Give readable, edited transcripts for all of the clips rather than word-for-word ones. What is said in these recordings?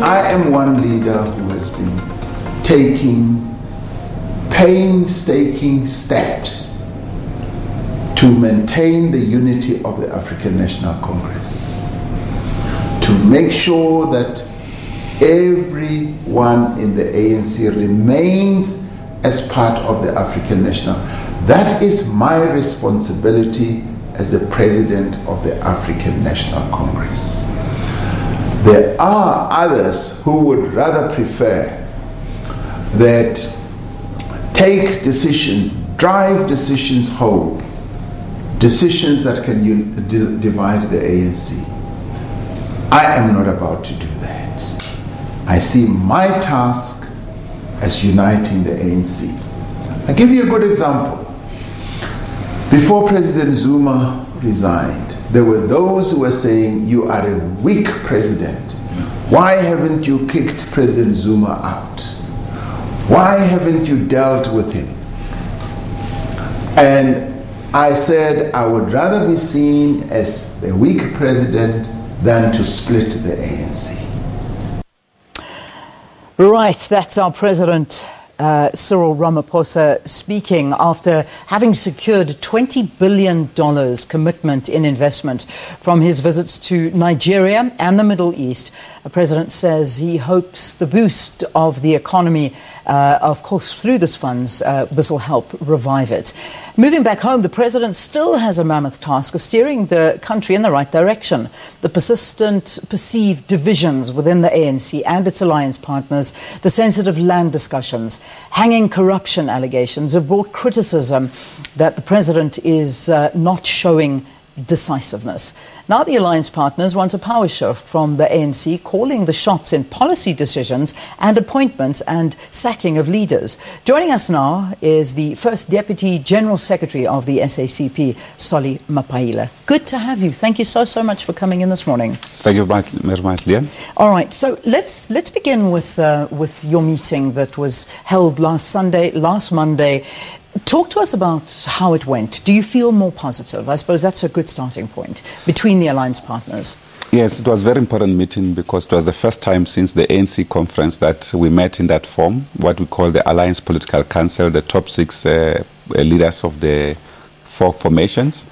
I am one leader who has been taking painstaking steps to maintain the unity of the African National Congress, to make sure that everyone in the ANC remains as part of the African National. That is my responsibility as the President of the African National Congress. There are others who would rather prefer that take decisions, drive decisions home, decisions that can divide the ANC. I am not about to do that. I see my task as uniting the ANC. I'll give you a good example. Before President Zuma resigned, there were those who were saying, you are a weak president. Why haven't you kicked President Zuma out? Why haven't you dealt with him? And I said I would rather be seen as a weak president than to split the ANC. Right, that's our president, Cyril Ramaphosa, speaking after having secured $20 billion commitment in investment from his visits to Nigeria and the Middle East. The president says he hopes the boost of the economy, of course, through this funds, this will help revive it. Moving back home, the president still has a mammoth task of steering the country in the right direction. The persistent perceived divisions within the ANC and its alliance partners, the sensitive land discussions, hanging corruption allegations have brought criticism that the president is not showing decisiveness. Now the alliance partners want a power shift from the ANC, calling the shots in policy decisions and appointments and sacking of leaders. Joining us now is the first Deputy General Secretary of the SACP, Cyril Mapaila. Good to have you. Thank you so much for coming in this morning. Thank you very much, Leon. All right, so let's begin with your meeting that was held last Monday. Talk to us about how it went. Do you feel more positive? I suppose that's a good starting point between the alliance partners. Yes, it was a very important meeting because it was the first time since the ANC conference that we met in that form, what we call the Alliance Political Council, the top 6 leaders of the 4 formations.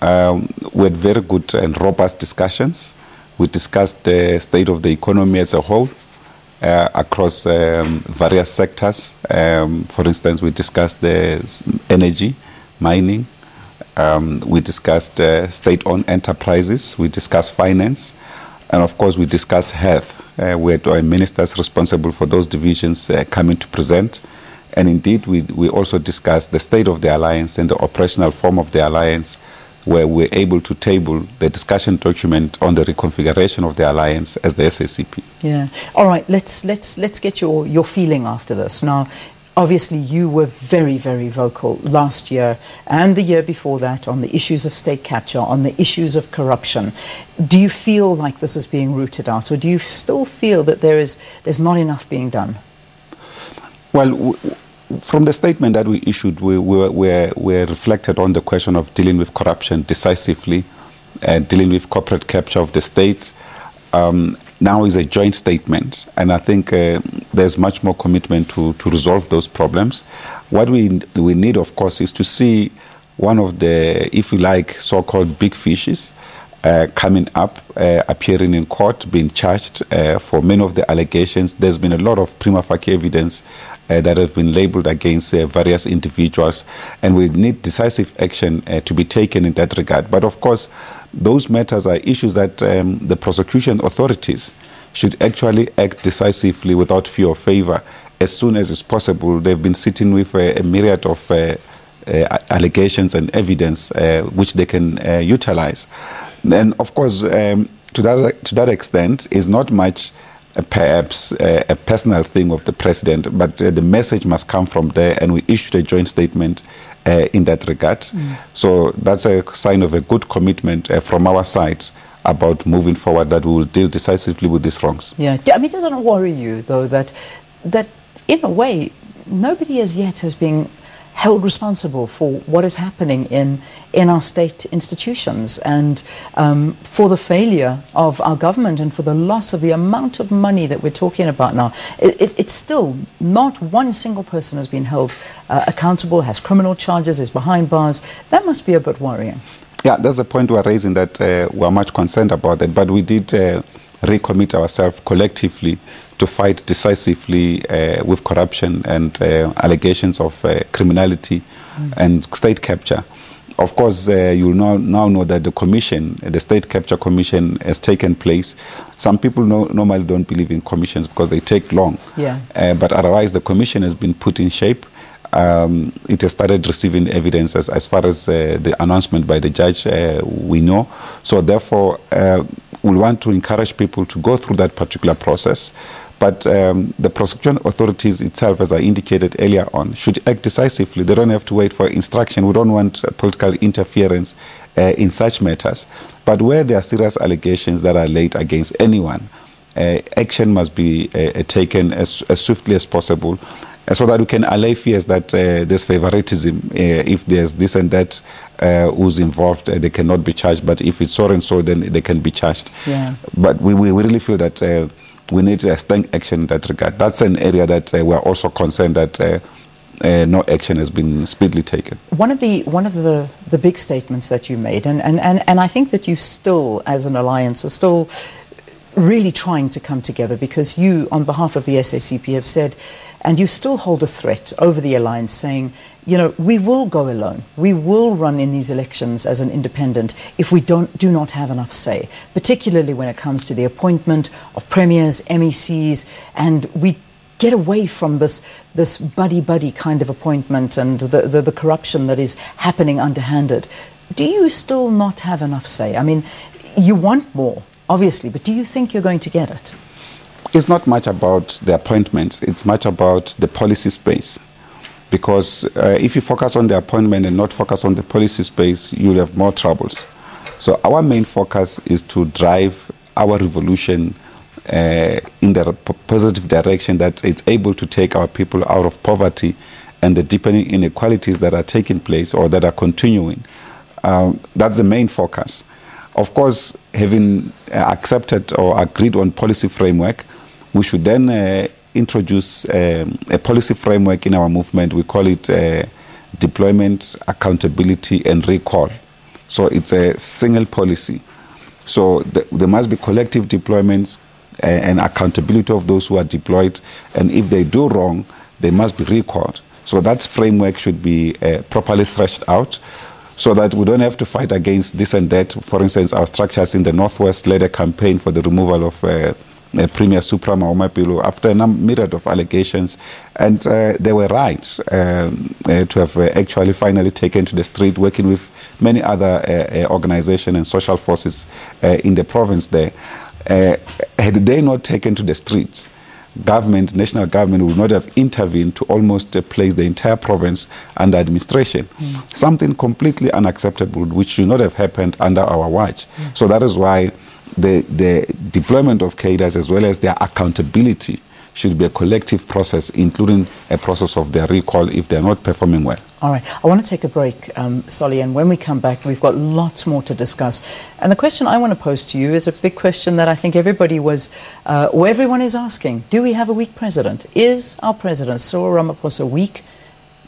We had very good and robust discussions. We discussed the state of the economy as a whole. Across various sectors. For instance, we discussed the energy, mining. We discussed state-owned enterprises. We discussed finance. And of course, we discussed health. We had our ministers responsible for those divisions coming to present. And indeed, we also discussed the state of the alliance and the operational form of the alliance, where we're able to table the discussion document on the reconfiguration of the alliance as the SACP. Yeah. All right. Let's get your feeling after this. Now, obviously, you were very, very vocal last year and the year before that on the issues of state capture, on the issues of corruption. Do you feel like this is being rooted out, or do you still feel that there's not enough being done? Well, from the statement that we issued, we reflected on the question of dealing with corruption decisively, dealing with corporate capture of the state. Now is a joint statement, and I think there's much more commitment to resolve those problems. What we need, of course, is to see one of the, if you like, so-called big fishes coming up, appearing in court, being charged for many of the allegations. There's been a lot of prima facie evidence that has been labeled against various individuals, and we need decisive action to be taken in that regard. But of course, those matters are issues that the prosecution authorities should actually act decisively without fear or favor as soon as is possible. They've been sitting with a myriad of allegations and evidence which they can utilize. And of course, to that extent, is not much perhaps a personal thing of the president, but the message must come from there, and we issued a joint statement in that regard. So that's a sign of a good commitment from our side about moving forward, that we will deal decisively with these wrongs. Yeah, I mean, doesn't it worry you, though, that in a way, nobody as yet has been held responsible for what is happening in our state institutions, and for the failure of our government and for the loss of the amount of money that we're talking about now. It's still not one single person has been held accountable, has criminal charges, is behind bars. That must be a bit worrying. Yeah, that's the point we're raising, that we're much concerned about that. But we did recommit ourselves collectively to fight decisively with corruption and allegations of criminality and state capture. Of course, you now know that the commission, the State Capture Commission, has taken place. Some people normally don't believe in commissions because they take long. Yeah. But otherwise, the commission has been put in shape. It has started receiving evidence as far as the announcement by the judge we know. So therefore, we want to encourage people to go through that particular process. But the prosecution authorities itself, as I indicated earlier on, should act decisively. They don't have to wait for instruction. We don't want political interference in such matters. But where there are serious allegations that are laid against anyone, action must be taken as swiftly as possible, so that we can allay fears that there's favoritism. If there's this and that who's involved, they cannot be charged. But if it's so and so, then they can be charged. Yeah. But we really feel that we need strong action in that regard. That's an area that we're also concerned that no action has been speedily taken. One of the big statements that you made, and I think that you still, as an alliance, are still really trying to come together, because you, on behalf of the SACP, have said, and you still hold a threat over the alliance, saying, you know, we will go alone. We will run in these elections as an independent if we do not have enough say, particularly when it comes to the appointment of premiers, MECs, and we get away from this buddy-buddy kind of appointment and the corruption that is happening underhanded. Do you still not have enough say? I mean, you want more, obviously, but do you think you're going to get it? It's not much about the appointments. It's much about the policy space. Because if you focus on the appointment and not focus on the policy space, you'll have more troubles. So our main focus is to drive our revolution in the positive direction, that it's able to take our people out of poverty and the deepening inequalities that are taking place or that are continuing. That's the main focus. Of course, having accepted or agreed on policy framework, we should then introduce a policy framework in our movement. We call it deployment, accountability, and recall. So it's a single policy. So there must be collective deployments and accountability of those who are deployed. And if they do wrong, they must be recalled. So that framework should be properly threshed out, so that we don't have to fight against this and that. For instance, our structures in the Northwest led a campaign for the removal of Premier Suprema Mapaila after a myriad of allegations, and they were right to have actually finally taken to the street, working with many other organizations and social forces in the province there. Had they not taken to the streets, national government would not have intervened to almost place the entire province under administration. Something completely unacceptable, which should not have happened under our watch. So that is why the deployment of cadres, as well as their accountability, should be a collective process, including a process of their recall if they're not performing well. All right. I want to take a break, Solly, and when we come back, we've got lots more to discuss. And the question I want to pose to you is a big question that I think everybody everyone is asking. Do we have a weak president? Is our president, Cyril Ramaphosa, weak?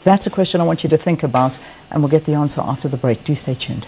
That's a question I want you to think about, and we'll get the answer after the break. Do stay tuned.